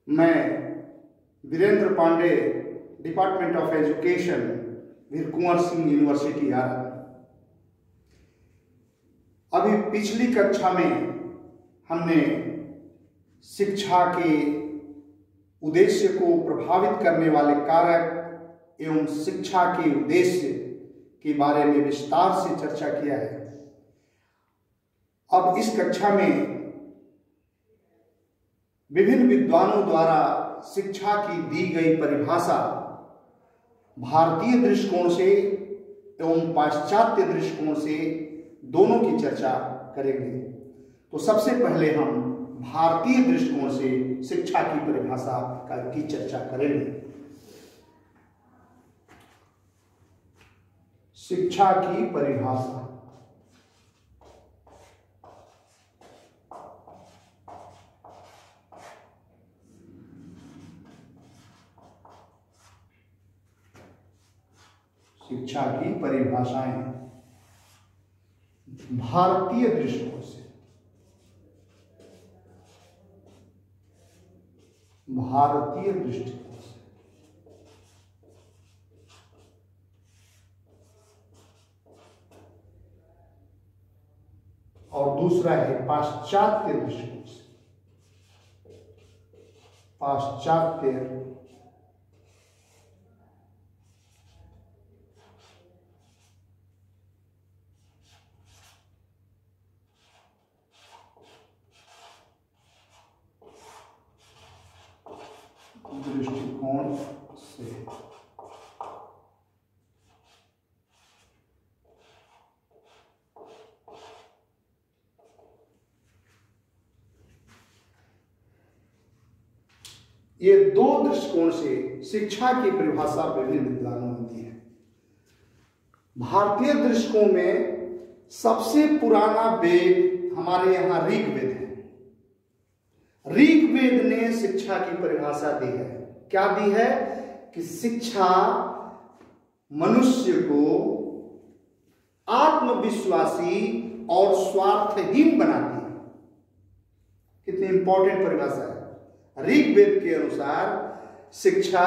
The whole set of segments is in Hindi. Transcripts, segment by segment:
मैं Virendra Pandey, department of education, Veer Kunwar Singh university Ara. अभी पिछली कक्षा में हमने शिक्षा के उद्देश्य को प्रभावित करने वाले कारक एवं शिक्षा के उद्देश्य के बारे में विस्तार से चर्चा किया है। अब इस कक्षा में विभिन्न विद्वानों द्वारा शिक्षा की दी गई परिभाषा भारतीय दृष्टिकोण से एवं पाश्चात्य दृष्टिकोण से दोनों की चर्चा करेंगे। तो सबसे पहले हम भारतीय दृष्टिकोण से शिक्षा की परिभाषा की चर्चा करेंगे। शिक्षा की परिभाषा। शिक्षा की परिभाषाएं भारतीय दृष्टिकोण से। भारतीय दृष्टिकोण से और दूसरा है पाश्चात्य दृष्टिकोण से। पाश्चात्य दृष्टिकोण से। ये दो दृष्टिकोण से शिक्षा की परिभाषा विभिन्न विद्वानों ने दी है। भारतीय दृष्टिकोण में सबसे पुराना वेद हमारे यहाँ ऋग्वेद है। ऋग्वेद ने शिक्षा की परिभाषा दी है। क्या दी है? कि शिक्षा मनुष्य को आत्मविश्वासी और स्वार्थहीन बनाती है। कितनी इंपॉर्टेंट परिभाषा है। ऋग्वेद के अनुसार शिक्षा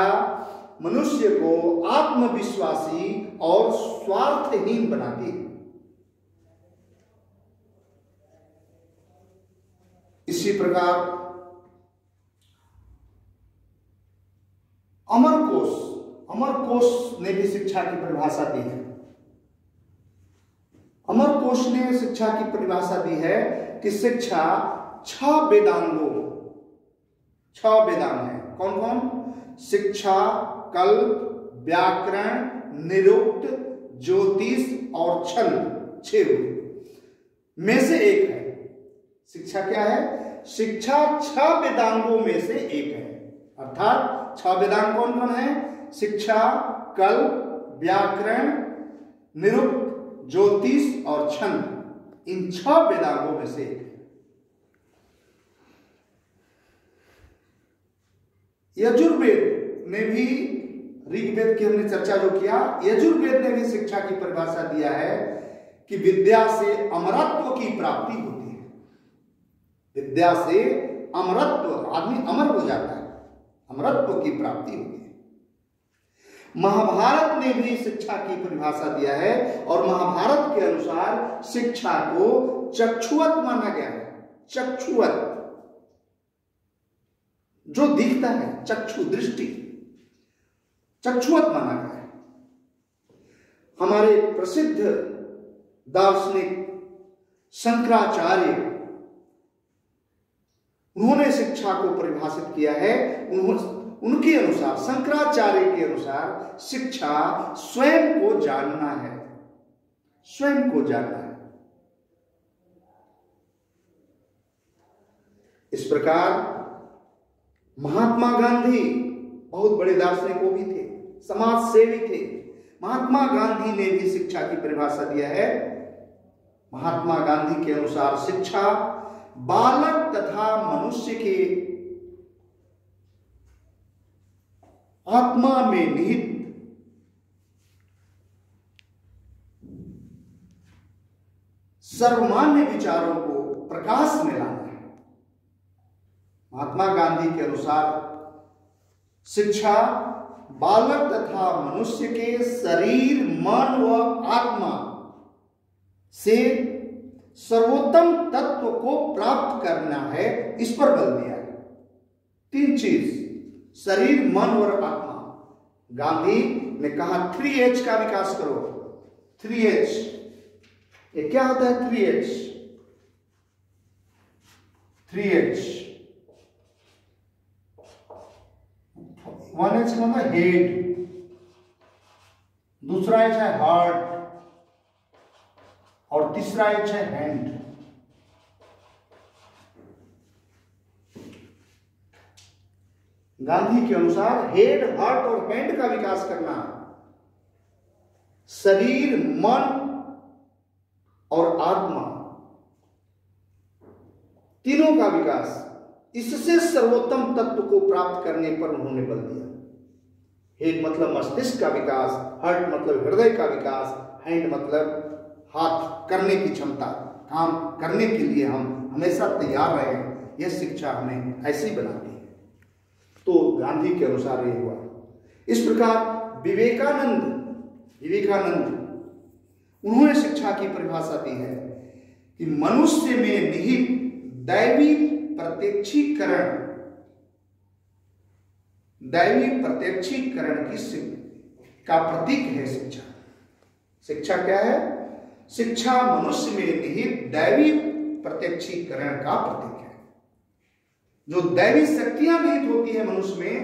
मनुष्य को आत्मविश्वासी और स्वार्थहीन बनाती है। इसी प्रकार अमरकोश ने भी शिक्षा की परिभाषा दी है। अमरकोश ने शिक्षा की परिभाषा दी है कि शिक्षा 6 वेदांगों, 6 वेदांग हैं। कौन कौन? शिक्षा, कल्प, व्याकरण, निरुक्त, ज्योतिष और छंद, 6 हुए। में से एक है शिक्षा। क्या है? शिक्षा 6 वेदांगों में से एक है। अर्थात 6 वेदांग कौन कौन है? शिक्षा, कल्प, व्याकरण, निरुक्त, ज्योतिष और छंद। इन 6 वेदांगों में से एक है। यजुर्वेद ने भी, ऋग्वेद की हमने चर्चा जो किया, यजुर्वेद ने भी शिक्षा की परिभाषा दिया है कि विद्या से अमरत्व की प्राप्ति होती है। विद्या से अमरत्व, आदमी अमर हो जाता है, अमरत्व की प्राप्ति होती है। महाभारत ने भी शिक्षा की परिभाषा दिया है और महाभारत के अनुसार शिक्षा को चक्षुवत माना गया है। चक्षुवत, जो दिखता है, चक्षु दृष्टि, चक्षुवत माना गया है। हमारे प्रसिद्ध दार्शनिक शंकराचार्य, उन्होंने शिक्षा को परिभाषित किया है। उनके अनुसार, शंकराचार्य के अनुसार, शिक्षा स्वयं को जानना है। स्वयं को जानना है। इस प्रकार महात्मा गांधी बहुत बड़े दार्शनिक वो भी थे, समाज सेवी थे। महात्मा गांधी ने भी शिक्षा की परिभाषा दिया है। महात्मा गांधी के अनुसार शिक्षा बालक तथा मनुष्य के आत्मा में निहित सर्वमान्य विचारों को प्रकाश में लाना है। महात्मा गांधी के अनुसार शिक्षा बालक तथा मनुष्य के शरीर, मन व आत्मा से सर्वोत्तम तत्व को प्राप्त करना है, इस पर बल दिया है। 3 चीज, शरीर, मन और आत्मा। गांधी ने कहा 3H का विकास करो। 3H, ये क्या होता है? 3H 1H का मतलब हेड, दूसरा H है हार्ट और तीसरा H है हैंड। गांधी के अनुसार हेड, हार्ट और हैंड का विकास करना, शरीर, मन और आत्मा तीनों का विकास, इससे सर्वोत्तम तत्व को प्राप्त करने पर उन्होंने बल दिया। हेड मतलब मस्तिष्क का विकास, हार्ट मतलब हृदय का विकास, हैंड मतलब हाथ करने की क्षमता, काम करने के लिए हम हमेशा तैयार रहे। यह शिक्षा हमें ऐसी बनाती है। तो गांधी के अनुसार ये हुआ। इस प्रकार विवेकानंद उन्होंने शिक्षा की परिभाषा दी है कि मनुष्य में निहित दैवी प्रत्यक्षीकरण का प्रतीक है शिक्षा। शिक्षा क्या है? शिक्षा मनुष्य में निहित दैवी प्रत्यक्षीकरण का प्रतीक है। जो दैवी शक्तियां निहित होती है मनुष्य में,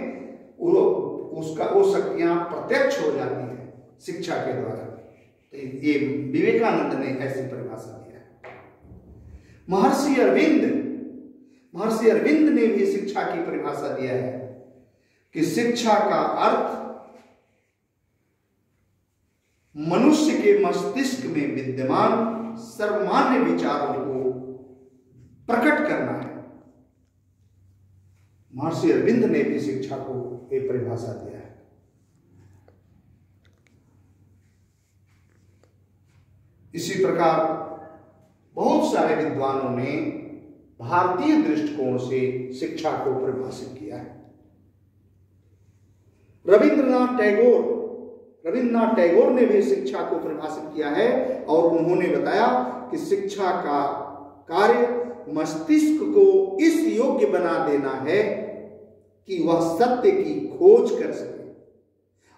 वो शक्तियां प्रत्यक्ष हो जाती है शिक्षा के द्वारा। तो ये विवेकानंद ने ऐसी परिभाषा दी है। महर्षि अरविंद ने भी शिक्षा की परिभाषा दिया है कि शिक्षा का अर्थ मनुष्य के मस्तिष्क में विद्यमान सर्वमान्य विचारों को प्रकट करना है। महर्षि अरविंद ने भी शिक्षा को एक परिभाषा दिया है। इसी प्रकार बहुत सारे विद्वानों ने भारतीय दृष्टिकोण से शिक्षा को परिभाषित किया है। रविंद्रनाथ टैगोर ने भी शिक्षा को परिभाषित किया है और उन्होंने बताया कि शिक्षा का कार्य मस्तिष्क को इस योग्य बना देना है कि वह सत्य की खोज कर सके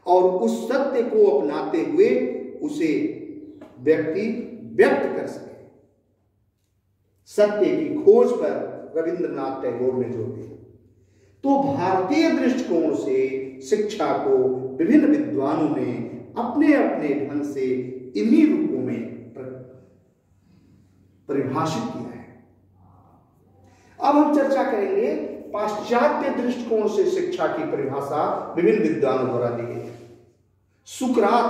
और उस सत्य को अपनाते हुए उसे व्यक्ति व्यक्त कर सके। सत्य की खोज पर रविंद्रनाथ टैगोर ने जोर दिया। तो भारतीय दृष्टिकोण से शिक्षा को विभिन्न विद्वानों ने अपने अपने ढंग से इन्हीं रूपों में परिभाषित किया है। अब हम चर्चा करेंगे पाश्चात्य दृष्टिकोण से शिक्षा की परिभाषा विभिन्न विद्वानों द्वारा दी गई है। सुकरात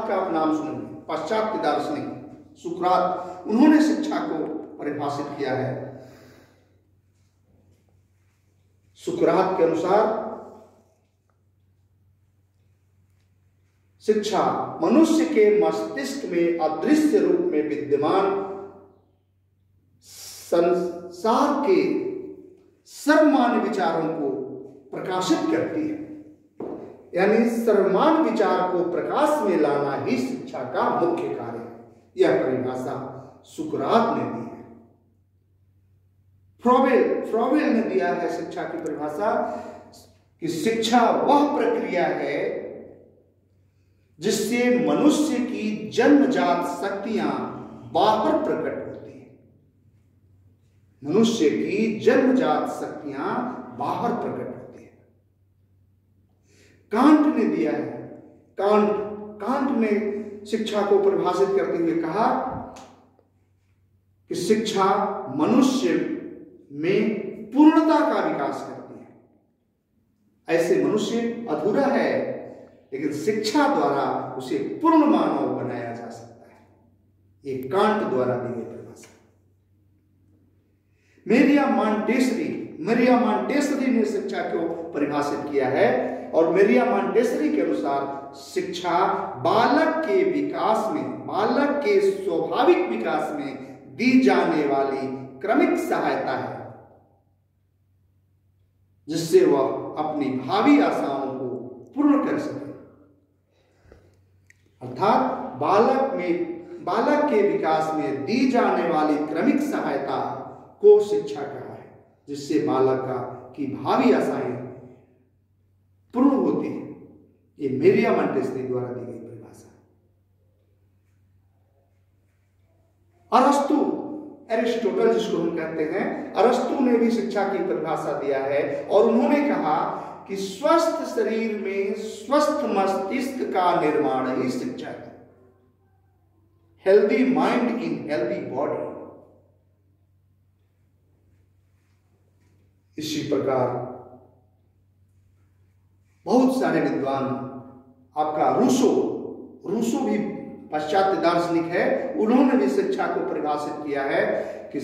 का आप नाम सुनेंगे, पाश्चात्य दार्शनिक सुकरात, उन्होंने शिक्षा को परिभाषित किया है। सुकरात के अनुसार शिक्षा मनुष्य के मस्तिष्क में अदृश्य रूप में विद्यमान संसार के सर्वमान्य विचारों को प्रकाशित करती है। यानी सर्वमान्य विचार को प्रकाश में लाना ही शिक्षा का मुख्य कार्य है। यह परिभाषा सुकरात ने दी है। फ्रॉवेल ने दिया है शिक्षा की परिभाषा कि शिक्षा वह प्रक्रिया है जिससे मनुष्य की जन्मजात शक्तियां बाहर प्रकट होती हैं। मनुष्य की जन्मजात शक्तियां बाहर प्रकट होती हैं। कांट ने दिया है, कांट ने शिक्षा को परिभाषित करते हुए कहा कि शिक्षा मनुष्य में पूर्णता का विकास करती है। ऐसे मनुष्य अधूरा है, लेकिन शिक्षा द्वारा उसे पूर्ण मानव बनाया जा सकता है। ये कांट द्वारा दी गई परिभाषा। मेरिया मॉन्टेसरी ने शिक्षा को परिभाषित किया है और मेरिया मॉन्टेसरी के अनुसार शिक्षा बालक के विकास में, बालक के स्वाभाविक विकास में दी जाने वाली क्रमिक सहायता है। जिससे वह अपनी भावी आशाओं को पूर्ण कर सके। अर्थात बालक के विकास में दी जाने वाली क्रमिक सहायता को शिक्षा कहा है, जिससे बालक की भावी आशाएं पूर्ण होती है। ये मेरिया मॉन्टेस्क्यू द्वारा दी गई परिभाषा। अरस्तु, एरिस्टोटल जिसको हम कहते हैं, अरस्तु ने भी शिक्षा की परिभाषा दिया है और उन्होंने कहा कि स्वस्थ शरीर में स्वस्थ मस्तिष्क का निर्माण ही शिक्षा है। Healthy mind in healthy body. इसी प्रकार बहुत सारे विद्वान, आपका रूसो भी पाश्चात्य दार्शनिक है, उन्होंने भी शिक्षा को परिभाषित किया है कि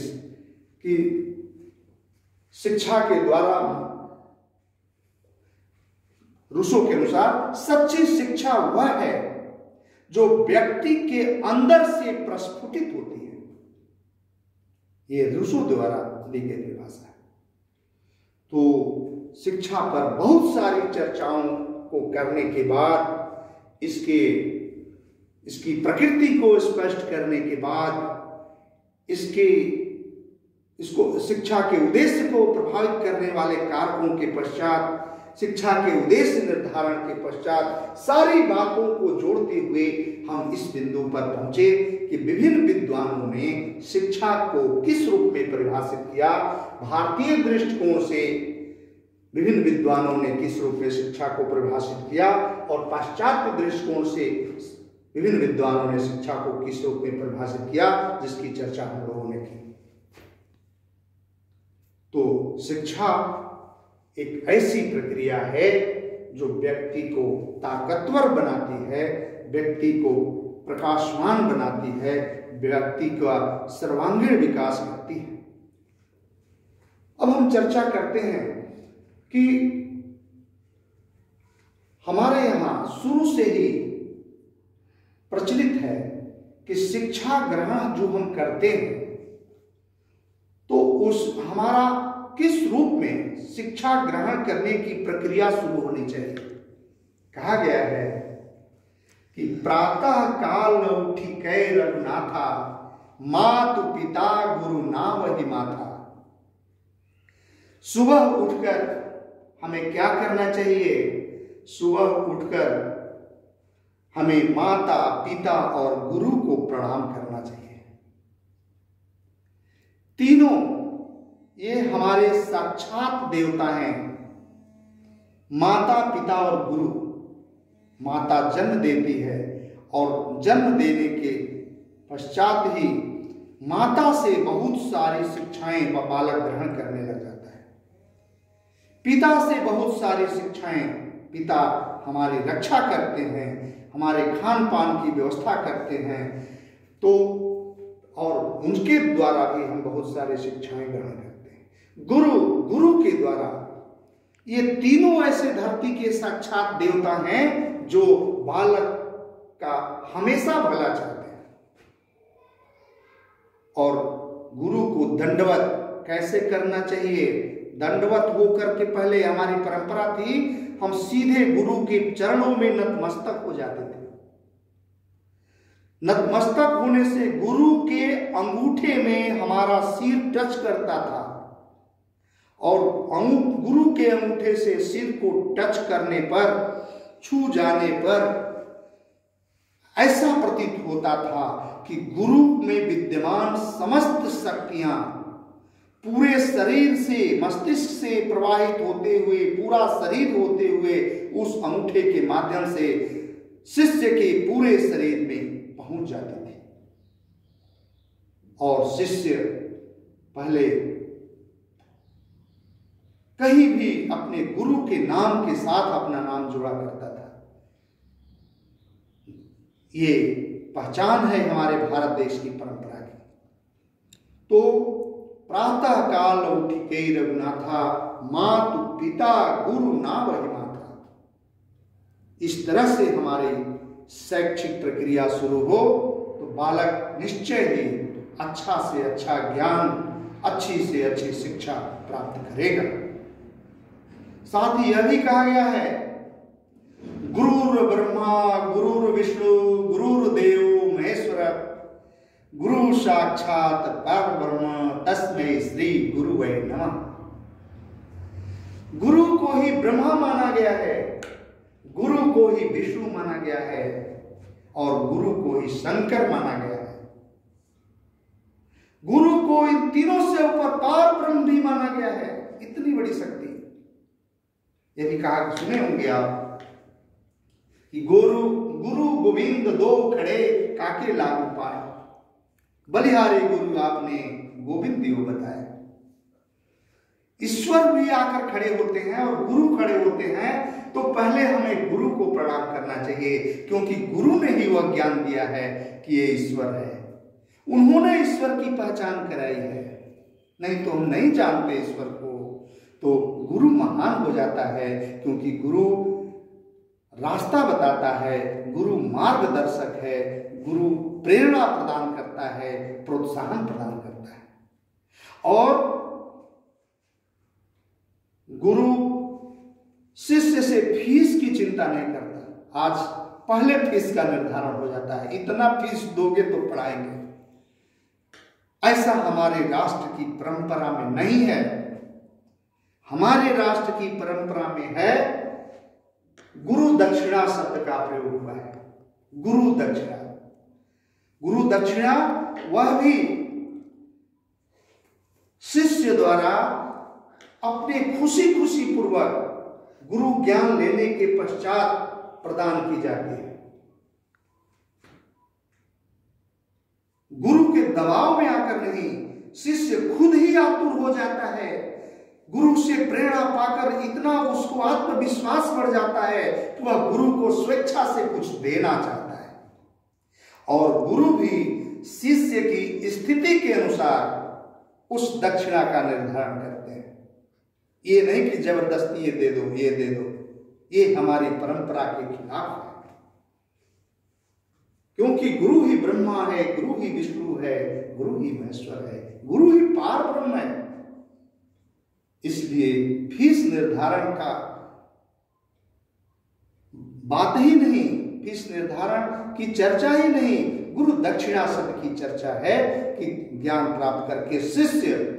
शिक्षा के द्वारा, रूसो के अनुसार सच्ची शिक्षा वह है जो व्यक्ति के अंदर से प्रस्फुटित होती है। ये रूसो द्वारा दी गई परिभाषा है। तो शिक्षा पर बहुत सारी चर्चाओं को करने के बाद, इसकी प्रकृति को स्पष्ट करने के बाद, इसको शिक्षा के उद्देश्य को प्रभावित करने वाले कारकों के पश्चात, शिक्षा के उद्देश्य निर्धारण के पश्चात, सारी बातों को जोड़ते हुए हम इस बिंदु पर पहुंचे कि विभिन्न विद्वानों ने शिक्षा को किस रूप में परिभाषित किया। भारतीय दृष्टिकोण से विभिन्न विद्वानों ने किस रूप में शिक्षा को परिभाषित किया और पाश्चात्य दृष्टिकोण से विभिन्न विद्वानों ने शिक्षा को किस रूप में परिभाषित किया, जिसकी चर्चा हम लोगों ने की। तो शिक्षा एक ऐसी प्रक्रिया है जो व्यक्ति को ताकतवर बनाती है, व्यक्ति को प्रकाशमान बनाती है, व्यक्ति का सर्वांगीण विकास करती है। अब हम चर्चा करते हैं कि हमारे यहां शुरू से ही प्रचलित है कि शिक्षा ग्रहण जो हम करते हैं तो हमारा किस रूप में शिक्षा ग्रहण करने की प्रक्रिया शुरू होनी चाहिए। कहा गया है कि प्रातः काल उठी कै रघुनाथा, मातु पिता गुरु नावहि माथा। सुबह उठकर हमें क्या करना चाहिए? सुबह उठकर हमें माता, पिता और गुरु को प्रणाम करना चाहिए। तीनों ये हमारे साक्षात देवता हैं। माता, पिता और गुरु। माता जन्म देती है और जन्म देने के पश्चात ही माता से बहुत सारी शिक्षाएं बालक ग्रहण करने लग जाता है। पिता से बहुत सारी शिक्षाएं, पिता हमारी रक्षा करते हैं, हमारे खान पान की व्यवस्था करते हैं, तो और उनके द्वारा भी हम बहुत सारी शिक्षाएं ग्रहण करते हैं। गुरु के द्वारा। ये तीनों ऐसे धरती के साक्षात देवता हैं जो बालक का हमेशा भला चाहते हैं। और गुरु को दंडवत कैसे करना चाहिए? दंडवत होकर के पहले हमारी परंपरा थी, हम सीधे गुरु के चरणों में नतमस्तक हो जाते थे। नतमस्तक होने से गुरु के अंगूठे में हमारा सिर टच करता था और गुरु के अंगूठे से सिर को टच करने पर, छू जाने पर ऐसा प्रतीत होता था कि गुरु में विद्यमान समस्त शक्तियां पूरे शरीर से, मस्तिष्क से प्रवाहित होते हुए, पूरा शरीर होते हुए उस अंगूठे के माध्यम से शिष्य के पूरे शरीर में पहुंच जाती थी। और शिष्य पहले कहीं भी अपने गुरु के नाम के साथ अपना नाम जोड़ा करता था। ये पहचान है हमारे भारत देश की परंपरा की। तो प्रातः काल उठिके रघुनाथा, मातु पिता गुरु नावहि माथा। इस तरह से हमारी शैक्षिक प्रक्रिया शुरू हो तो बालक निश्चय ही अच्छा से अच्छा ज्ञान, अच्छी से अच्छी शिक्षा प्राप्त करेगा। साथ ही यह भी कहा गया है, गुरुर् ब्रह्मा गुरुर् विष्णु गुरुर्देव महेश्वर गुरु साक्षात परब्रह्म तस्मै श्री गुरुवे नमः। गुरु को ही ब्रह्मा माना गया है, गुरु को ही विष्णु माना गया है और गुरु को ही शंकर माना गया है। गुरु को इन तीनों से ऊपर पार ब्रह्म भी माना गया है। इतनी बड़ी शक्ति। यह भी कहा, सुने होंगे आप कि गुरु गोविंद दो खड़े काके लागू पाए, बलिहारी गुरु आपने गोविंद दियो बताया। ईश्वर भी आकर खड़े होते हैं और गुरु खड़े होते हैं तो पहले हमें गुरु को प्रणाम करना चाहिए, क्योंकि गुरु ने ही वह ज्ञान दिया है कि ये ईश्वर है। उन्होंने ईश्वर की पहचान कराई है, नहीं तो हम नहीं जानते ईश्वर को। तो गुरु महान हो जाता है, क्योंकि गुरु रास्ता बताता है, गुरु मार्गदर्शक है, गुरु प्रेरणा प्रदान करता है, प्रोत्साहन प्रदान करता है। और गुरु शिष्य से फीस की चिंता नहीं करता। आज पहले फीस का निर्धारण हो जाता है, इतना फीस दोगे तो पढ़ाएंगे। ऐसा हमारे राष्ट्र की परंपरा में नहीं है। हमारे राष्ट्र की परंपरा में है गुरु दक्षिणा शब्द का प्रयोग हुआ है। गुरु दक्षिणा, गुरु दक्षिणा वह भी शिष्य द्वारा अपने खुशी खुशी पूर्वक गुरु ज्ञान लेने के पश्चात प्रदान की जाती है। गुरु के दबाव में आकर नहीं, शिष्य खुद ही आतुर हो जाता है। गुरु से प्रेरणा पाकर इतना उसको आत्मविश्वास बढ़ जाता है कि वह गुरु को स्वेच्छा से कुछ देना चाहता है। और गुरु भी शिष्य की स्थिति के अनुसार उस दक्षिणा का निर्धारण करते हैं। ये नहीं कि जबरदस्ती ये दे दो, ये दे दो। ये हमारी परंपरा के खिलाफ है, क्योंकि गुरु ही ब्रह्मा है, गुरु ही विष्णु है, गुरु ही महेश्वर है, गुरु ही पार ब्रह्म है। इसलिए फीस निर्धारण का बात ही नहीं, फीस निर्धारण की चर्चा ही नहीं, गुरु दक्षिणा शब्द की चर्चा है कि ज्ञान प्राप्त करके शिष्य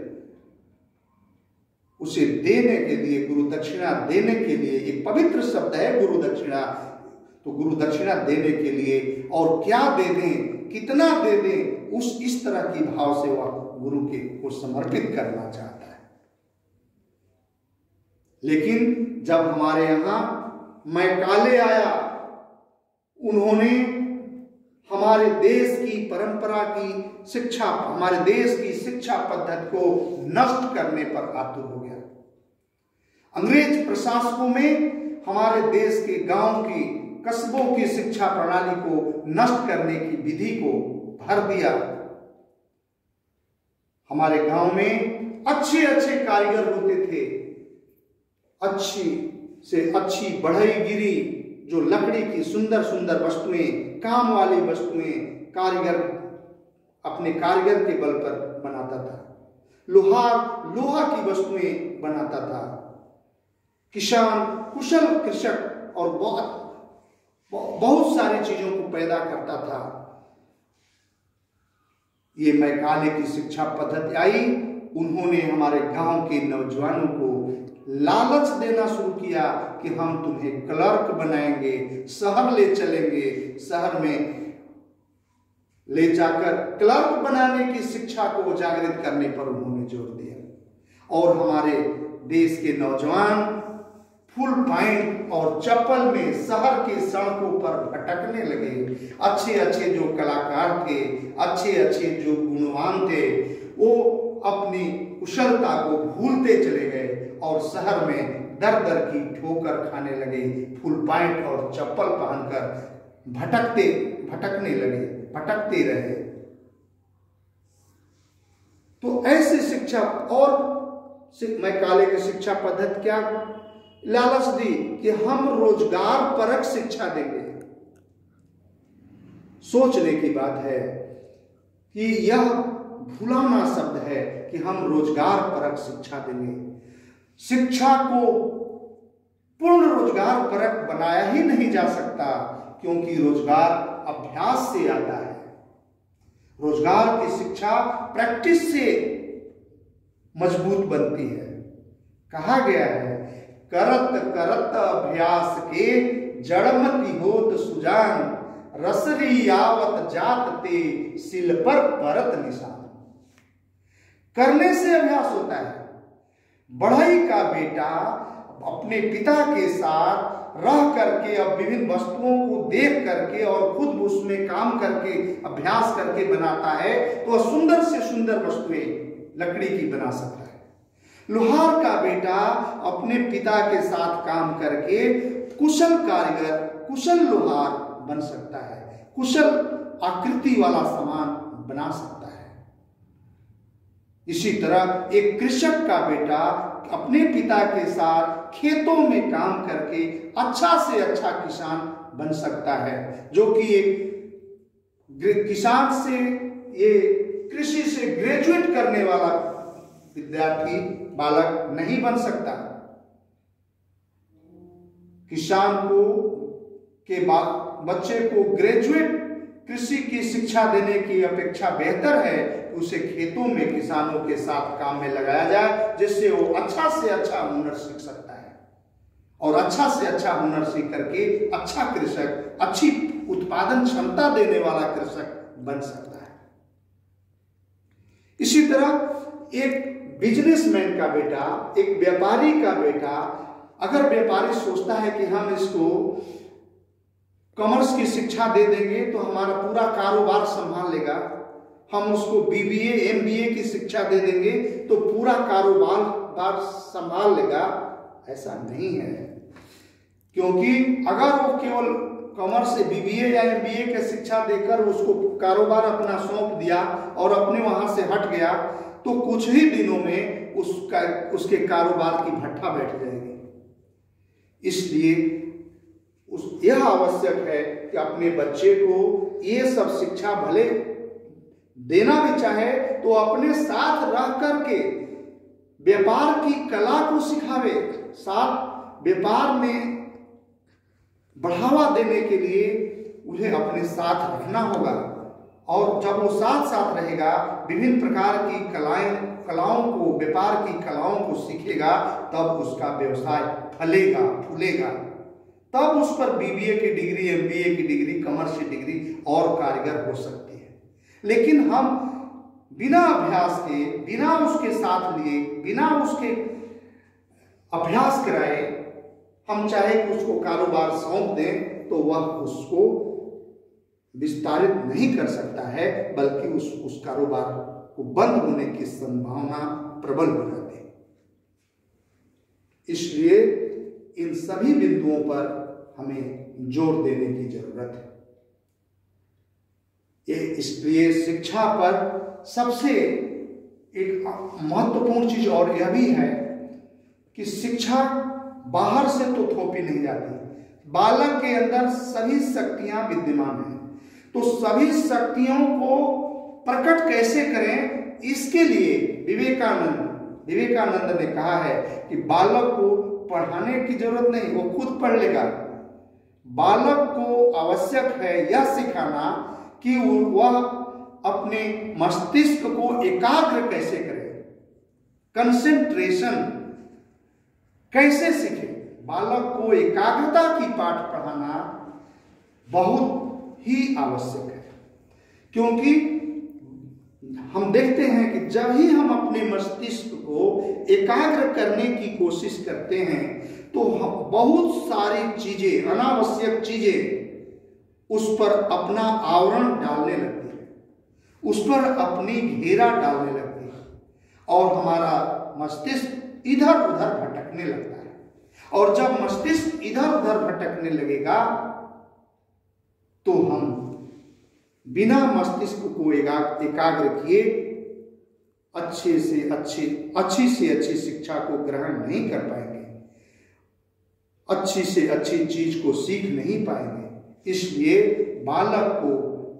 उसे देने के लिए, गुरु दक्षिणा देने के लिए, एक पवित्र शब्द है गुरु दक्षिणा। तो गुरु दक्षिणा देने के लिए और क्या दे दें, कितना दे दें, इस तरह की भाव से वह गुरु के को समर्पित करना चाहता है। लेकिन जब हमारे यहां मैकाले आया, उन्होंने हमारे देश की परंपरा की शिक्षा, हमारे देश की शिक्षा पद्धति को नष्ट करने पर आतुर हो गया। अंग्रेज प्रशासकों में हमारे देश के गांव की, कस्बों की शिक्षा प्रणाली को नष्ट करने की विधि को भर दिया। हमारे गांव में अच्छे अच्छे कारीगर होते थे, अच्छी से अच्छी बढ़ईगिरी, जो लकड़ी की सुंदर सुंदर वस्तुएं, काम वाली वस्तुएं कारीगर अपने कारीगर के बल पर बनाता था। लोहार लोहा की वस्तुएं बनाता था। किसान कुशल कृषक और बहुत सारी चीजों को पैदा करता था। ये मैकाले की शिक्षा पद्धति आई, उन्होंने हमारे गांव के नौजवानों को लालच देना शुरू किया कि हम तुम्हें क्लर्क बनाएंगे, शहर ले चलेंगे, शहर में ले जाकर क्लर्क बनाने की शिक्षा को जागृत करने पर उन्होंने जोर दिया। और हमारे देश के नौजवान फुल पैंट और चप्पल में शहर के सड़कों पर भटकने लगे। अच्छे अच्छे जो कलाकार थे, अच्छे अच्छे जो गुणवान थे, वो अपनी कुशलता को भूलते चले गए और शहर में दर दर की ठोकर खाने लगे। फुल पैंट और चप्पल पहनकर भटकने लगे, भटकते रहे। तो ऐसी शिक्षा, और मैकाले की शिक्षा पद्धति क्या लालच दी कि हम रोजगार परक शिक्षा देंगे। सोचने की बात है कि यह भुलाना शब्द है। है कि हम रोजगार परक शिक्षा देंगे। शिक्षा को पूर्ण रोजगार परक बनाया ही नहीं जा सकता, क्योंकि रोजगार अभ्यास से आता है। रोजगार की शिक्षा प्रैक्टिस से मजबूत बनती है। कहा गया है, करत करत अभ्यास के जड़मति होत सुजान, रसरी आवत जात ते सिल पर परत निशान। करने से अभ्यास होता है। बढ़ई का बेटा अपने पिता के साथ रह करके अब विभिन्न वस्तुओं को देख करके और खुद उसमें काम करके अभ्यास करके बनाता है, तो सुंदर से सुंदर वस्तुएं लकड़ी की बना सकता है। लोहार का बेटा अपने पिता के साथ काम करके कुशल कारीगर, कुशल लोहार बन सकता है, कुशल आकृति वाला सामान बना सकता है। इसी तरह एक कृषक का बेटा अपने पिता के साथ खेतों में काम करके अच्छा से अच्छा किसान बन सकता है, जो कि एक किसान से, ये कृषि से ग्रेजुएट करने वाला विद्यार्थी बालक नहीं बन सकता। किसान को के बच्चे को ग्रेजुएट कृषि की शिक्षा देने की अपेक्षा बेहतर है कि उसे खेतों में किसानों के साथ काम में लगाया जाए, जिससे वो अच्छा से अच्छा हुनर सीख सकता है और अच्छा से अच्छा हुनर सीख करके अच्छा कृषक, अच्छी उत्पादन क्षमता देने वाला कृषक बन सकता है। इसी तरह एक बिजनेसमैन का बेटा, एक व्यापारी का बेटा, अगर व्यापारी सोचता है कि हम इसको कॉमर्स की शिक्षा दे देंगे तो हमारा पूरा कारोबार संभाल लेगा, हम उसको बीबीए एमबीए की शिक्षा दे देंगे तो पूरा कारोबार संभाल लेगा, ऐसा नहीं है। क्योंकि अगर वो केवल कॉमर्स से बीबीए या एमबीए की शिक्षा देकर उसको कारोबार अपना सौंप दिया और अपने वहां से हट गया, तो कुछ ही दिनों में उसके कारोबार की भट्ठा बैठ जाएगी। इसलिए यह आवश्यक है कि अपने बच्चे को ये सब शिक्षा भले देना भी चाहे तो अपने साथ रह करके व्यापार की कला को सिखावे, साथ व्यापार में बढ़ावा देने के लिए उन्हें अपने साथ रखना होगा। और जब वो साथ साथ रहेगा, विभिन्न प्रकार की कलाओं को, व्यापार की कलाओं को सीखेगा, तब उसका व्यवसाय फलेगा फूलेगा। तब उस पर बीबीए की डिग्री, एमबीए की डिग्री, कॉमर्स की डिग्री और कारगर हो सकती है। लेकिन हम बिना अभ्यास के, बिना उसके साथ लिए, बिना उसके अभ्यास कराए हम चाहे कि उसको कारोबार सौंप दें तो वह उसको विस्तारित नहीं कर सकता है, बल्कि उस कारोबार को बंद होने की संभावना प्रबल हो जाती है। इसलिए इन सभी बिंदुओं पर हमें जोर देने की जरूरत है। इसलिए शिक्षा पर सबसे एक महत्वपूर्ण चीज और यह भी है कि शिक्षा बाहर से तो थोपी नहीं जाती। बालक के अंदर सभी शक्तियां विद्यमान हैं, तो सभी शक्तियों को प्रकट कैसे करें, इसके लिए विवेकानंद ने कहा है कि बालक को पढ़ाने की जरूरत नहीं, वो खुद पढ़ लेगा। बालक को आवश्यक है यह सिखाना कि वह अपने मस्तिष्क को एकाग्र कैसे करे, कंसंट्रेशन कैसे सीखे। बालक को एकाग्रता की पाठ पढ़ाना बहुत ही आवश्यक है, क्योंकि हम देखते हैं कि जब ही हम अपने मस्तिष्क को एकाग्र करने की कोशिश करते हैं तो हम बहुत सारी चीजें, अनावश्यक चीजें उस पर अपना आवरण डालने लगती है, उस पर अपनी घेरा डालने लगती है और हमारा मस्तिष्क इधर उधर भटकने लगता है। और जब मस्तिष्क इधर उधर भटकने लगेगा तो हम बिना मस्तिष्क को एकाग्र किए अच्छी से अच्छी शिक्षा को ग्रहण नहीं कर पाएंगे, अच्छी से अच्छी चीज को सीख नहीं पाएंगे। इसलिए बालक को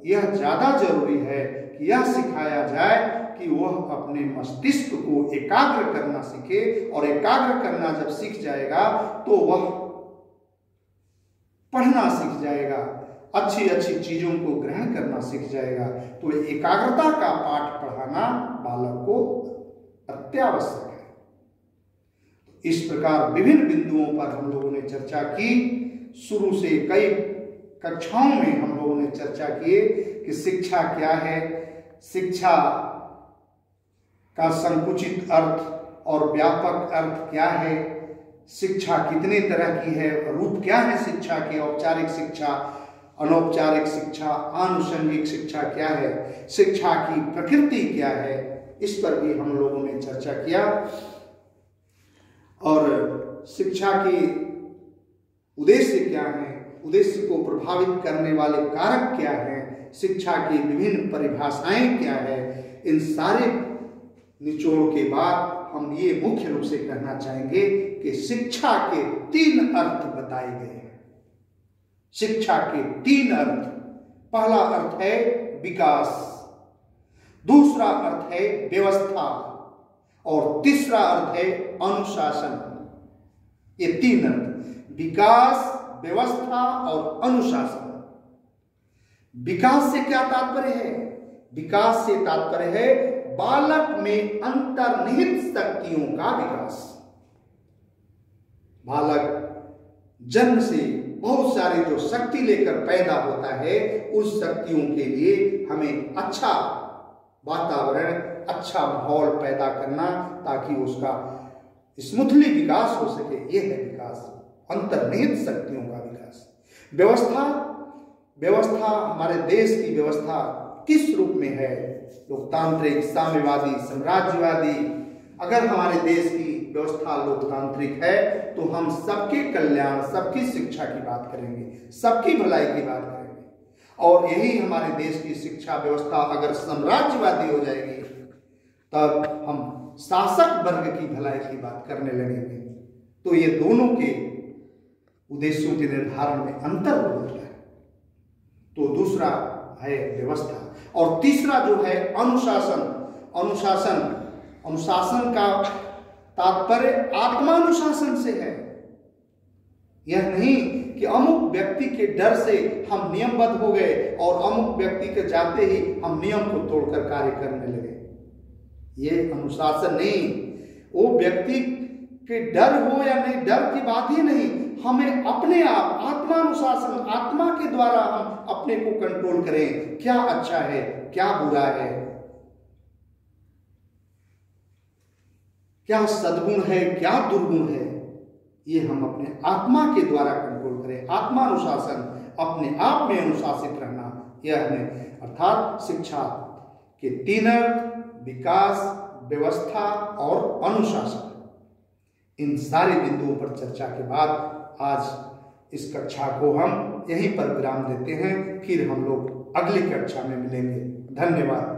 यह ज्यादा जरूरी है कि यह सिखाया जाए कि वह अपने मस्तिष्क को एकाग्र करना सीखे, और एकाग्र करना जब सीख जाएगा तो वह पढ़ना सीख जाएगा, अच्छी अच्छी चीजों को ग्रहण करना सीख जाएगा। तो एकाग्रता का पाठ पढ़ाना बालक को अत्यावश्यक है। इस प्रकार विभिन्न बिंदुओं पर हम लोगों ने चर्चा की। शुरू से कई कक्षाओं में हम लोगों ने चर्चा किए कि शिक्षा क्या है, शिक्षा का संकुचित अर्थ और व्यापक अर्थ क्या है, शिक्षा कितने तरह की है, रूप क्या है शिक्षा के, औपचारिक शिक्षा, अनौपचारिक शिक्षा, आनुषंगिक शिक्षा क्या है, शिक्षा की प्रकृति क्या है, इस पर भी हम लोगों ने चर्चा किया। और शिक्षा के उद्देश्य क्या है, उद्देश्य को प्रभावित करने वाले कारक क्या हैं, शिक्षा की विभिन्न परिभाषाएं क्या है, इन सारे निचोड़ के बाद हम ये मुख्य रूप से कहना चाहेंगे कि शिक्षा के 3 अर्थ बताए गए हैं। शिक्षा के 3 अर्थ। पहला अर्थ है विकास, दूसरा अर्थ है व्यवस्था, और तीसरा अर्थ है अनुशासन। ये 3 अर्थ, विकास, व्यवस्था और अनुशासन। विकास से क्या तात्पर्य है? विकास से तात्पर्य है बालक में अंतर्निहित शक्तियों का विकास। बालक जन्म से बहुत सारी जो शक्ति लेकर पैदा होता है, उस शक्तियों के लिए हमें अच्छा वातावरण, अच्छा माहौल पैदा करना, ताकि उसका स्मूथली विकास हो सके। यह है विकास, अंतर्निहित शक्तियों का विकास। व्यवस्था, व्यवस्था हमारे देश की व्यवस्था किस रूप में है? लोकतांत्रिक, साम्यवादी, साम्राज्यवादी। अगर हमारे देश की व्यवस्था लोकतांत्रिक है तो हम सबके कल्याण, सबकी शिक्षा की बात करेंगे, सबकी भलाई की बात करेंगे। और यही हमारे देश की शिक्षा व्यवस्था अगर साम्राज्यवादी हो जाएगी, तब हम शासक वर्ग की भलाई की बात करने लगेंगे। तो ये दोनों के उद्देश्यों के निर्धारण में अंतर हो जाता है। तो दूसरा है व्यवस्था, और तीसरा जो है अनुशासन। अनुशासन, अनुशासन का तात्पर्य आत्मानुशासन से है। यह नहीं कि अमुक व्यक्ति के डर से हम नियमबद्ध हो गए और अमुक व्यक्ति के जाते ही हम नियम को तोड़कर कार्य करने लगे। ये अनुशासन नहीं। वो व्यक्ति के डर हो या नहीं, डर की बात ही नहीं, हमें अपने आप आत्मानुशासन, आत्मा के द्वारा हम अपने को कंट्रोल करें। क्या अच्छा है, क्या बुरा है, क्या सद्गुण है, क्या दुर्गुण है, ये हम अपने आत्मा के द्वारा कंट्रोल करें। आत्मानुशासन, अपने आप में अनुशासित रहना, यह हमें, अर्थात शिक्षा के 3 अर्थ, विकास, व्यवस्था और अनुशासन। इन सारे बिंदुओं पर चर्चा के बाद आज इस कक्षा को हम यहीं पर विराम देते हैं। फिर हम लोग अगली कक्षा में मिलेंगे। धन्यवाद।